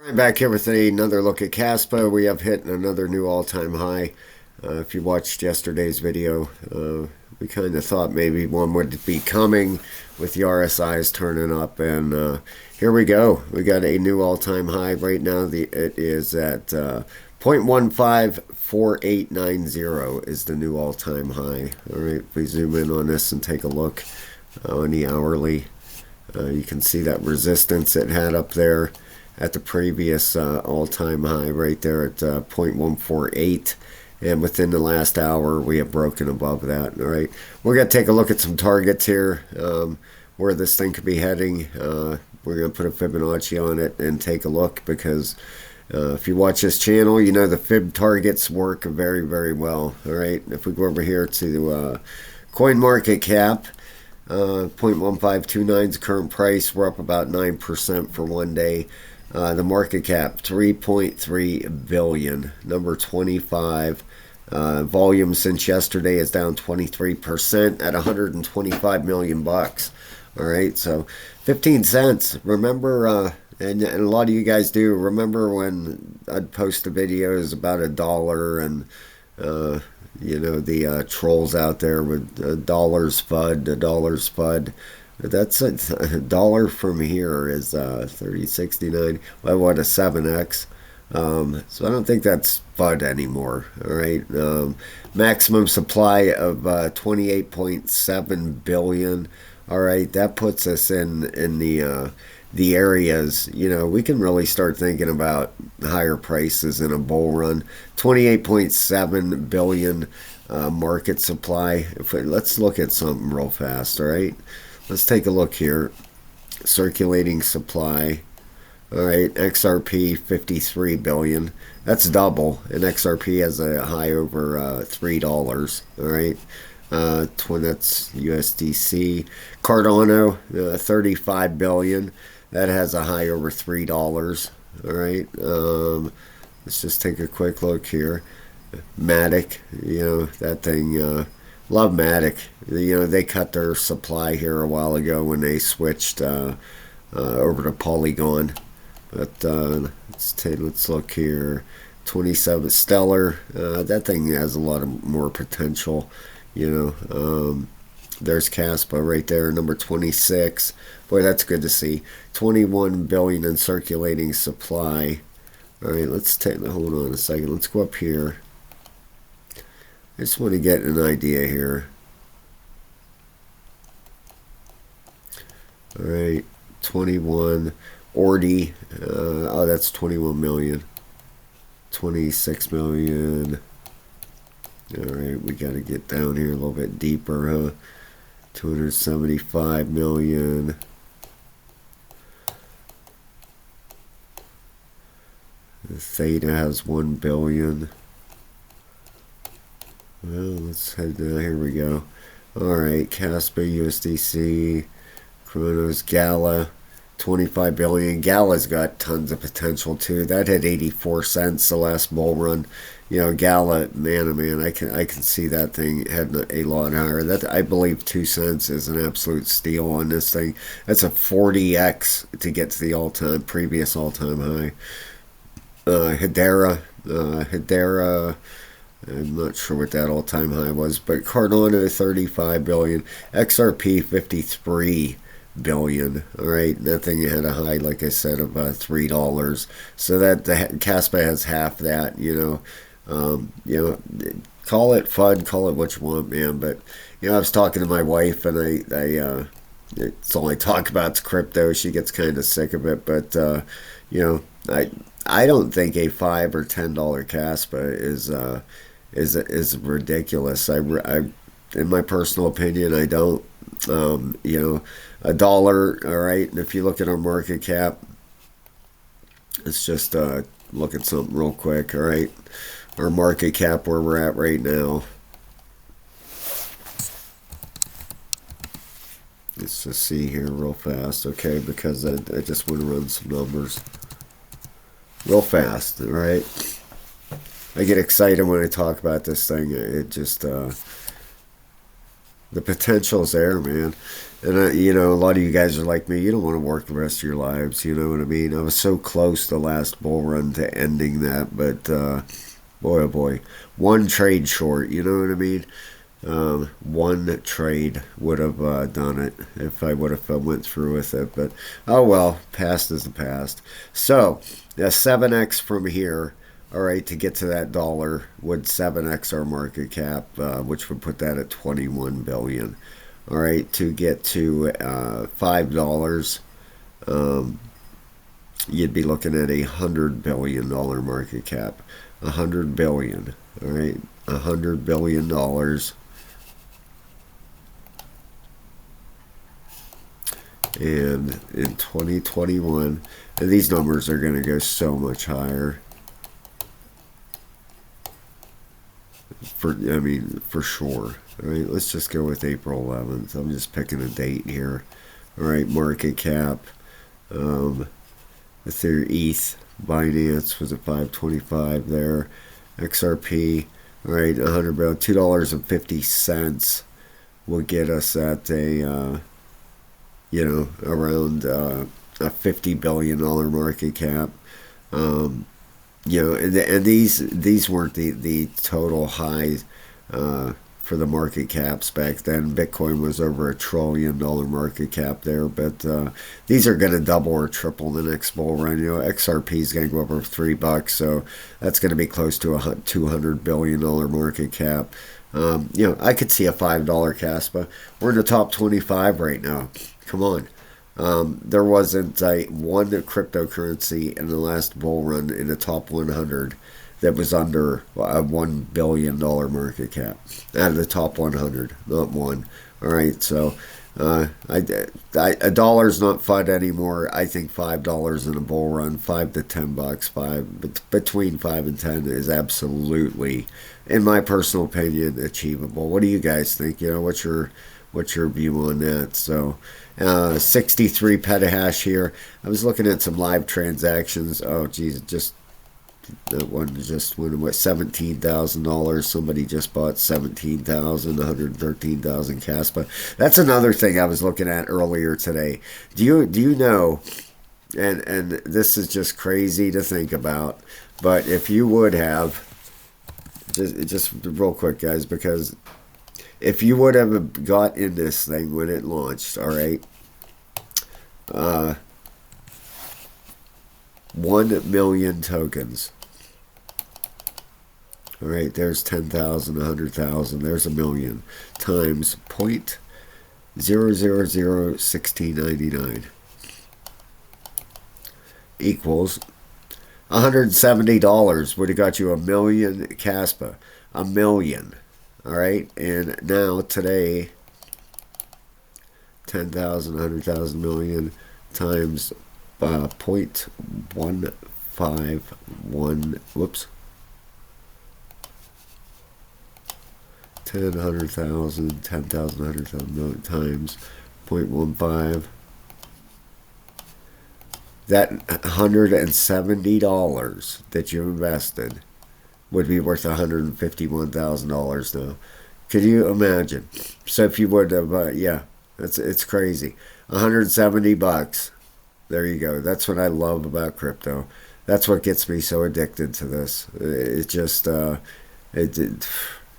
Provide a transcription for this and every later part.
I'm back here with another look at Kaspa. We have hit another new all-time high. If you watched yesterday's video, we kind of thought maybe one would be coming with the RSIs turning up, and here we go. We got a new all-time high right now. It is at 0.154890 is the new all-time high. All right, if we zoom in on this and take a look on the hourly, you can see that resistance it had up there at the previous all-time high right there at 0.148, and within the last hour we have broken above that. All right, we're going to take a look at some targets here, where this thing could be heading. We're going to put a Fibonacci on it and take a look, because if you watch this channel, you know the fib targets work very, very well. All right, if we go over here to coin market cap, 0.1529's current price, we're up about 9% for one day. The market cap, 3.3 billion, number 25. Volume since yesterday is down 23% at 125 million bucks. All right, so 15 cents. Remember, and a lot of you guys do remember when I'd post the videos about $1, and you know, the trolls out there with dollars FUD, $1 FUD. That's a dollar from here is 30.69. Well, what a 7x. So I don't think that's FUD anymore. All right. Maximum supply of 28.7 billion. All right, that puts us in the areas. You know, we can really start thinking about higher prices in a bull run. 28.7 billion market supply. Let's look at something real fast. All right. Let's take a look here. Circulating supply. All right, XRP 53 billion. That's double, and XRP has a high over $3. All right, that's USDC. Cardano 35 billion. That has a high over $3. All right. Let's just take a quick look here. Matic, you know that thing. Love Matic. You know, they cut their supply here a while ago when they switched over to Polygon. But let's look here. 27 Stellar. That thing has a lot of more potential. You know, there's Kaspa right there, number 26. Boy, that's good to see. 21 billion in circulating supply. All right, hold on a second. Let's go up here. I just want to get an idea here. All right, 21. Ordi, oh, that's 21 million. 26 million. All right, we got to get down here a little bit deeper, huh? 275 million. The Theta has 1 billion. Well, let's head down. Here we go. All right, Kaspa, USDC, Chronos, Gala, 25 billion. Gala's got tons of potential too. That had 84 cents the last bull run. You know, Gala, man, oh man, I can see that thing heading a lot higher. That, I believe 2 cents is an absolute steal on this thing. That's a 40x to get to the previous all-time high. Hedera, I'm not sure what that all-time high was, but Cardano 35 billion, XRP 53 billion. All right, that thing had a high, like I said, of $3. So that the Kaspa has half that. You know, call it FUD, call it what you want, man. But you know, I was talking to my wife, and it's all I talk about is crypto. She gets kind of sick of it, but you know, I don't think a $5 or $10 Kaspa is ridiculous. In my personal opinion, I don't. You know, $1, all right. And if you look at our market cap, let's just look at something real quick. All right, our market cap where we're at right now. Let's just see here real fast, okay? Because I just want to run some numbers real fast. All right. I get excited when I talk about this thing. It just The potential's there, man. And a lot of you guys are like me. You don't want to work the rest of your lives. You know what I mean? I was so close the last bull run to ending that, but boy, oh boy, one trade short. You know what I mean? One trade would have done it if I would have went through with it. But oh well, past is the past. So, 7x from here. All right, to get to that dollar would 7x our market cap, which would put that at 21 billion. All right, to get to $5, um, you'd be looking at $100 billion market cap. 100 billion. All right, $100 billion. And in 2021, and these numbers are going to go so much higher. For sure. All right, let's just go with April 11th. I'm just picking a date here. All right, market cap. With their ETH, Binance was at 525 there. XRP, all right, 100 billion, $2.50 will get us at around a $50 billion market cap. And these weren't the total highs for the market caps back then. Bitcoin was over $1 trillion market cap there, but these are going to double or triple the next bull run. XRP is going to go over $3, so that's going to be close to a $200 billion market cap. I could see a $5 Kaspa. We're in the top 25 right now. Come on. There wasn't one cryptocurrency in the last bull run in the top 100 that was under a $1 billion market cap. Out of the top 100, not one. All right, so a dollar's not FUD anymore. I think $5 in a bull run, $5 to $10, between 5 and 10 is absolutely, in my personal opinion, achievable. What do you guys think? What's your view on that? So, 63 petahash here. I was looking at some live transactions. Oh, geez, that one just went away. $17,000. Somebody just bought 17,000, 113,000 Kaspa. That's another thing I was looking at earlier today. Do you know? And this is just crazy to think about. But if you would have, just real quick, guys, because if you would have got in this thing when it launched, all right, 1 million tokens. All right, there's 10,000, 100,000. There's a million times 0.0001699 equals $170. Would have got you a million Kaspa. A million. All right, and now today, 10,000, 100,000 million times 0.151. Whoops. 10, 100,000, 10,000, 100,000 million times 0.15. That $170 that you invested would be worth $151,000 now. Could you imagine? So if you would have, it's crazy. $170. There you go. That's what I love about crypto. That's what gets me so addicted to this. It just it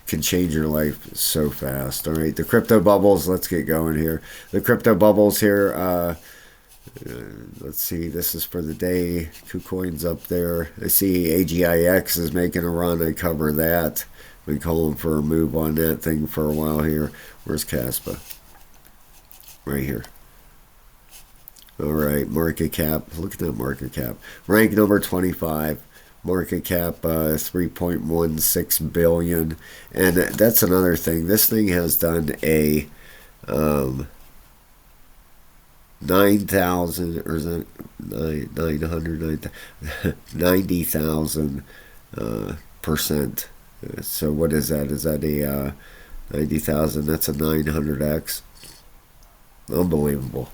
can change your life so fast. All right, the crypto bubbles. Let's get going here. The crypto bubbles here. Let's see. This is for the day. KuCoin's up there. I see AGIX is making a run. I cover that. Been calling for a move on that thing for a while here. Where's Kaspa? Right here. All right, market cap. Look at that market cap. Rank number 25. Market cap 3.16 billion. And that's another thing. This thing has done a 9,000, or is that 900, 90,000 percent. So what is that? Is that a 90,000? That's a 900x. Unbelievable.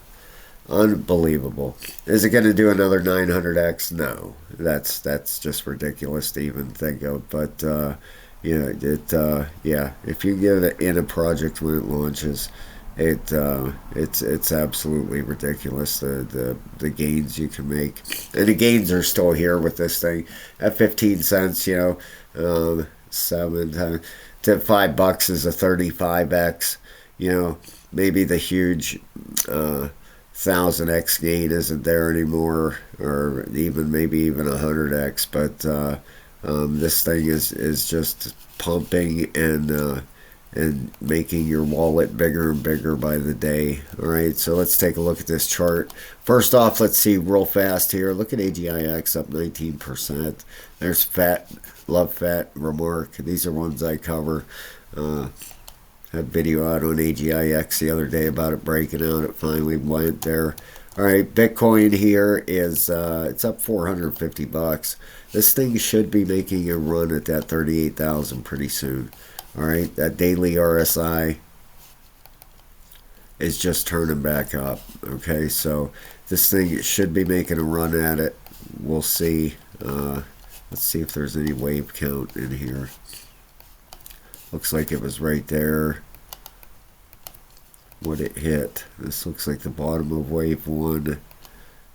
Unbelievable. Is it going to do another 900x? No. That's just ridiculous to even think of. But yeah, if you get it in a project when it launches, it's absolutely ridiculous the gains you can make, and the gains are still here with this thing at 15 cents. Seven to $5 is a 35x. Maybe the huge 1000x gain isn't there anymore, or even maybe even 100x, but this thing is just pumping and making your wallet bigger and bigger by the day. All right, so let's take a look at this chart. First off, let's see real fast here. Look at AGIX up 19%. There's fat, love fat, remark. These are ones I cover. Had video out on AGIX the other day about it breaking out. It finally went there. All right, Bitcoin here is it's up $450. This thing should be making a run at that 38,000 pretty soon. All right, that daily RSI is just turning back up. Okay, so this thing should be making a run at it. We'll see. Let's see if there's any wave count in here. Looks like it was right there. What it hit. This looks like the bottom of wave 1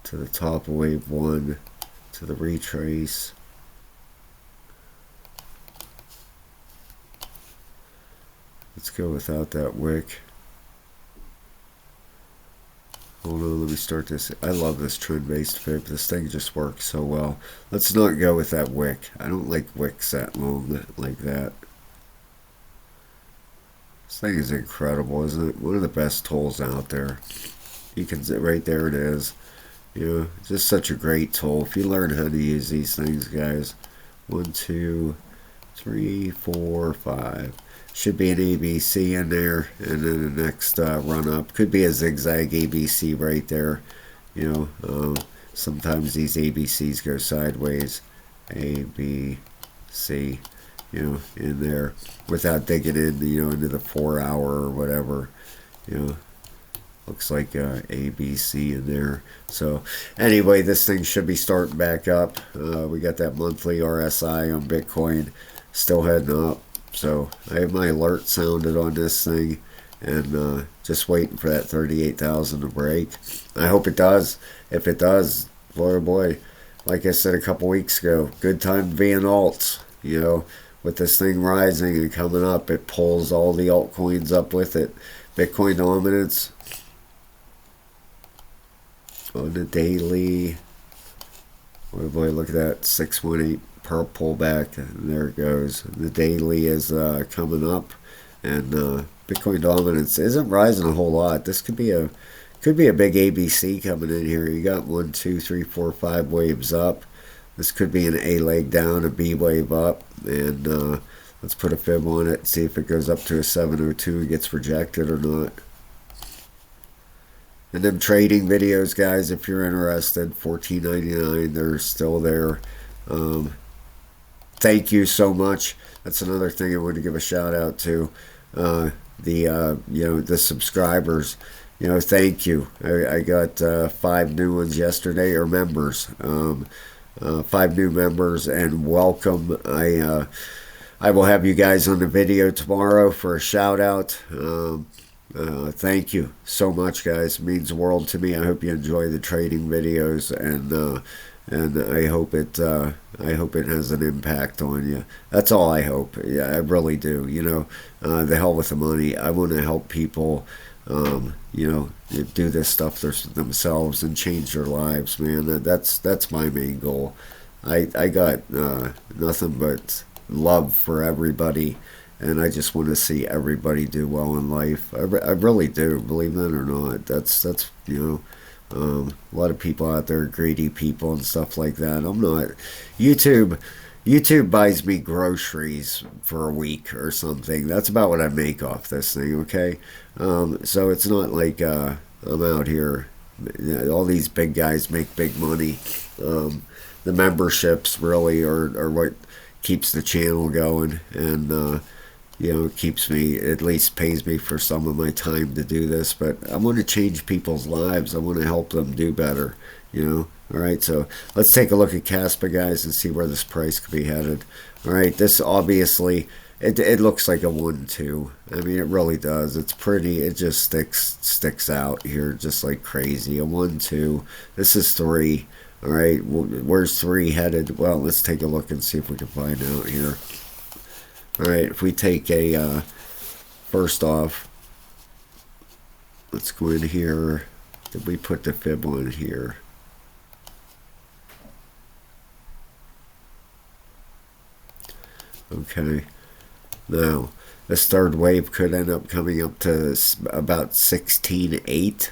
to the top of wave 1 to the retrace. Let's go without that wick. Hold on, let me start this. I love this trend-based fib. This thing just works so well. Let's not go with that wick. I don't like wicks that long like that. This thing is incredible, isn't it? One of the best tools out there. You can see right there it is. Just such a great tool. If you learn how to use these things, guys. 1, 2, 3, 4, 5. Should be an ABC in there, and then the next run up could be a zigzag ABC right there. Sometimes these ABCs go sideways. A, B, C. In there without digging in, into the 4 hour or whatever. Looks like ABC in there. So anyway, this thing should be starting back up. We got that monthly RSI on Bitcoin still heading up. So I have my alert sounded on this thing, and just waiting for that 38,000 to break. I hope it does. If it does, boy oh boy, like I said a couple weeks ago, good time to be in alts. With this thing rising and coming up, it pulls all the altcoins up with it. Bitcoin dominance on the daily. Oh boy, look at that 618 per pullback, and there it goes. The daily is coming up, and Bitcoin dominance isn't rising a whole lot. This could be a big ABC coming in here. You got 1, 2, 3, 4, 5 waves up. This could be an A leg down, a B wave up, and let's put a fib on it, see if it goes up to a 702 and gets rejected or not. And them trading videos, guys, if you're interested, $14.99, they're still there. Thank you so much. That's another thing I want to give a shout out to the subscribers. Thank you. I got 5 new ones yesterday, or members. 5 new members, and welcome. I will have you guys on the video tomorrow for a shout out. Thank you so much, guys. It means the world to me. I hope you enjoy the trading videos, and I hope it has an impact on you. That's all I hope. Yeah, I really do. The hell with the money. I want to help people. Do this stuff themselves and change their lives, man. That's my main goal. I got nothing but love for everybody, and I just want to see everybody do well in life. I really do, believe that or not. That's a lot of people out there, greedy people and stuff like that. I'm not. YouTube buys me groceries for a week or something. That's about what I make off this thing, okay? So it's not like I'm out here. All these big guys make big money. The memberships really are what keeps the channel going, and it keeps me, at least pays me for some of my time to do this. But I want to change people's lives. I want to help them do better. All right, so let's take a look at Kaspa, guys, and see where this price could be headed. All right, this obviously, it looks like a 1-2. I mean, it really does. It's pretty. It just sticks out here just like crazy. A 1-2. This is 3. All right, where's 3 headed? Well, let's take a look and see if we can find out here. All right, if we take a, first off, let's go in here. Did we put the fib on here? Okay. Now, this third wave could end up coming up to about 16.8.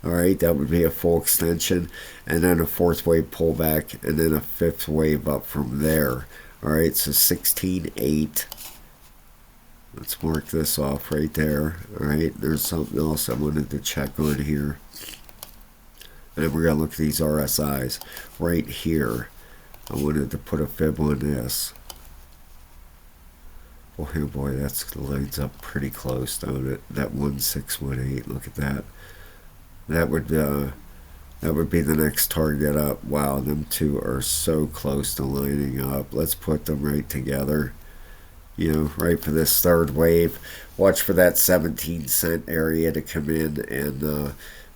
All right, that would be a full extension, and then a fourth wave pullback, and then a fifth wave up from there. All right, so 16.8. Let's mark this off right there. All right, there's something else I wanted to check on here. And we're going to look at these RSIs right here. I wanted to put a fib on this. Oh boy, that lines up pretty close, don't it? That 1618. Look at that. That would be the next target up. Wow, them two are so close to lining up. Let's put them right together. You know, right for this third wave. Watch for that 17-cent area to come in, and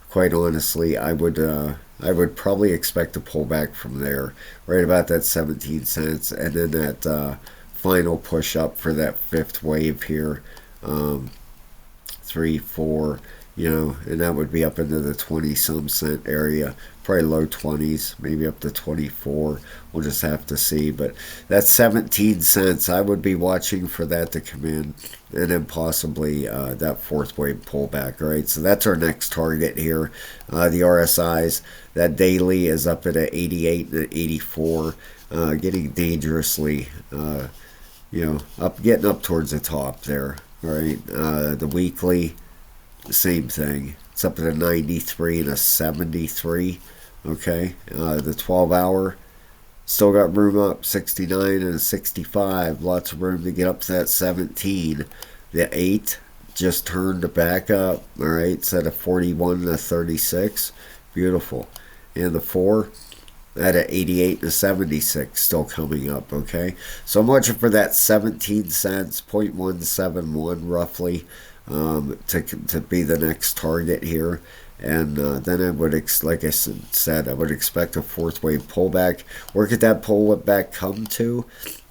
quite honestly, I would probably expect a pullback from there, right about that 17 cents, and then that final push up for that fifth wave here, 3, 4, you know, and that would be up into the 20-some cent area, probably low 20s, maybe up to 24. We'll just have to see. But that 17 cents, I would be watching for that to come in, and then possibly that fourth wave pullback. All right, so that's our next target here. The RSIs, that daily is up at 88 and 84, getting dangerously, getting up towards the top there. All right, the weekly, the same thing. It's up at a 93 and a 73. Okay, the 12-hour still got room up, 69 and a 65. Lots of room to get up to that 17. The 8 just turned back up. All right, it's at a 41 and a 36. Beautiful. And the 4 at an 88 and a 76, still coming up. Okay, so I'm watching for that 17 cents, 0.171 roughly, to be the next target here. And then I would, like I said, I would expect a fourth wave pullback. Where could that pullback come to?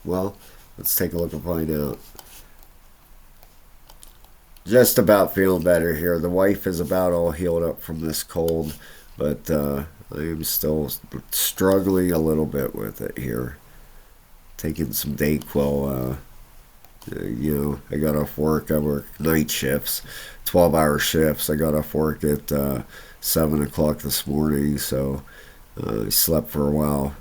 Well, let's take a look and find out. Just about feeling better here. The wife is about all healed up from this cold, but I am still struggling a little bit with it here. Taking some Dayquil. I got off work. I work night shifts, 12-hour shifts. I got off work at 7 o'clock this morning, so I slept for a while.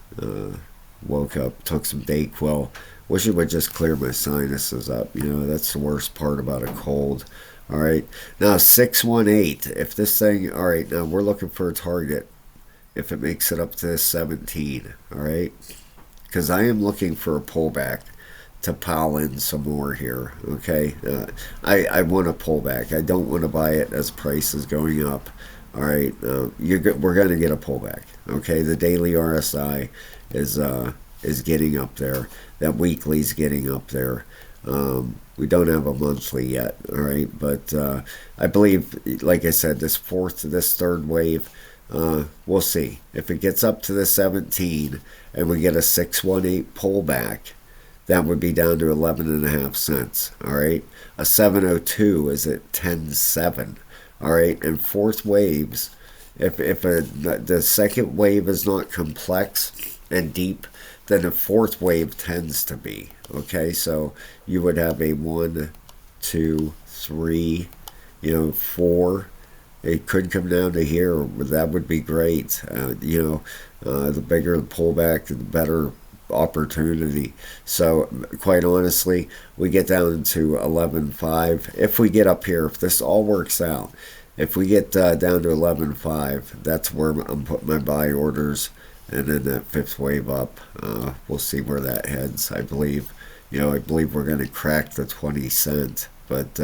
Woke up, took some Dayquil. Wish it would just clear my sinuses up. That's the worst part about a cold. All right, now 618. If this thing, all right, now we're looking for a target. If it makes it up to 17, all right, because I am looking for a pullback to pile in some more here. Okay, I want a pullback. I don't want to buy it as price is going up. All right, we're going to get a pullback. Okay, the daily RSI is getting up there. That weekly's getting up there. We don't have a monthly yet. All right, but I believe, like I said, this third wave. We'll see if it gets up to the 17 and we get a 618 pullback. That would be down to 11.5 cents. All right, a 702 is at 10.7. All right, and fourth waves, if the second wave is not complex and deep, then the fourth wave tends to be. Okay, so you would have a 1, 2, 3, 4. It could come down to here. That would be great. The bigger the pullback, the better opportunity. So quite honestly, we get down to 11.5. If we get up here, if this all works out, if we get down to 11.5, that's where I'm putting my buy orders. And then that fifth wave up, we'll see where that heads. I believe we're going to crack the 20 cent. But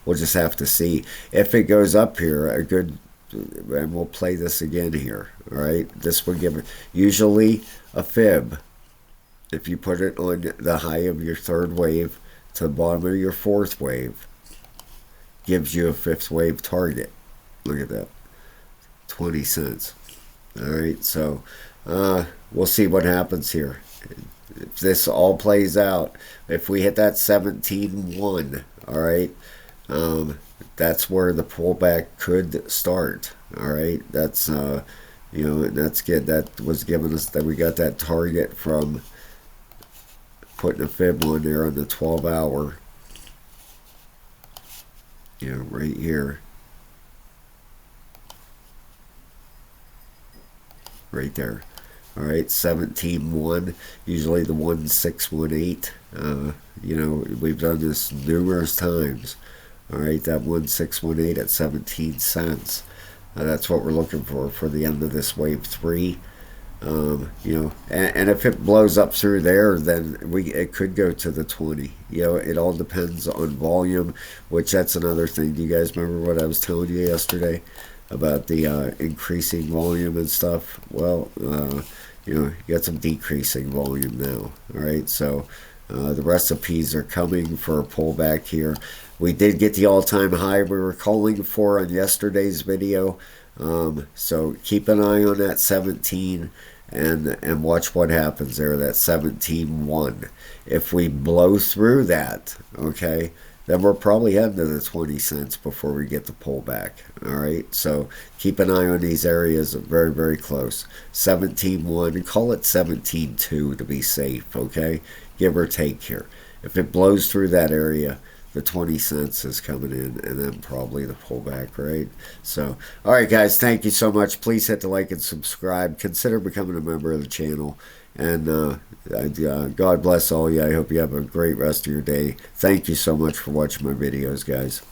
we'll just have to see. If it goes up here, a good and we'll play this again here. All right, this will give usually a fib. If you put it on the high of your third wave to the bottom of your fourth wave, gives you a fifth wave target. Look at that, 20 cents. All right, so we'll see what happens here. If this all plays out, if we hit that 17.1, all right, that's where the pullback could start. All right, that's that's good. That was giving us that we got that target from putting a fib on there on the 12-hour. Right here. Right there. All right, 17.1. Usually the 1618. We've done this numerous times. All right, that 1618 at 17 cents. That's what we're looking for the end of this wave 3. And if it blows up through there, then it could go to the 20. It all depends on volume, which that's another thing. Do you guys remember what I was telling you yesterday about the increasing volume and stuff? Well, you got some decreasing volume now. All right, so the recipes are coming for a pullback here. We did get the all-time high we were calling for on yesterday's video. So keep an eye on that 17 and watch what happens there, that 17.1. If we blow through that, okay, then we're probably heading to the 20 cents before we get the pullback. All right, so keep an eye on these areas, very, very close. 17.1, and call it 17.2 to be safe, okay, give or take here. If it blows through that area, the 20 cents is coming in, and then probably the pullback, right? So, all right, guys, thank you so much. Please hit the like and subscribe. Consider becoming a member of the channel. And God bless all you. I hope you have a great rest of your day. Thank you so much for watching my videos, guys.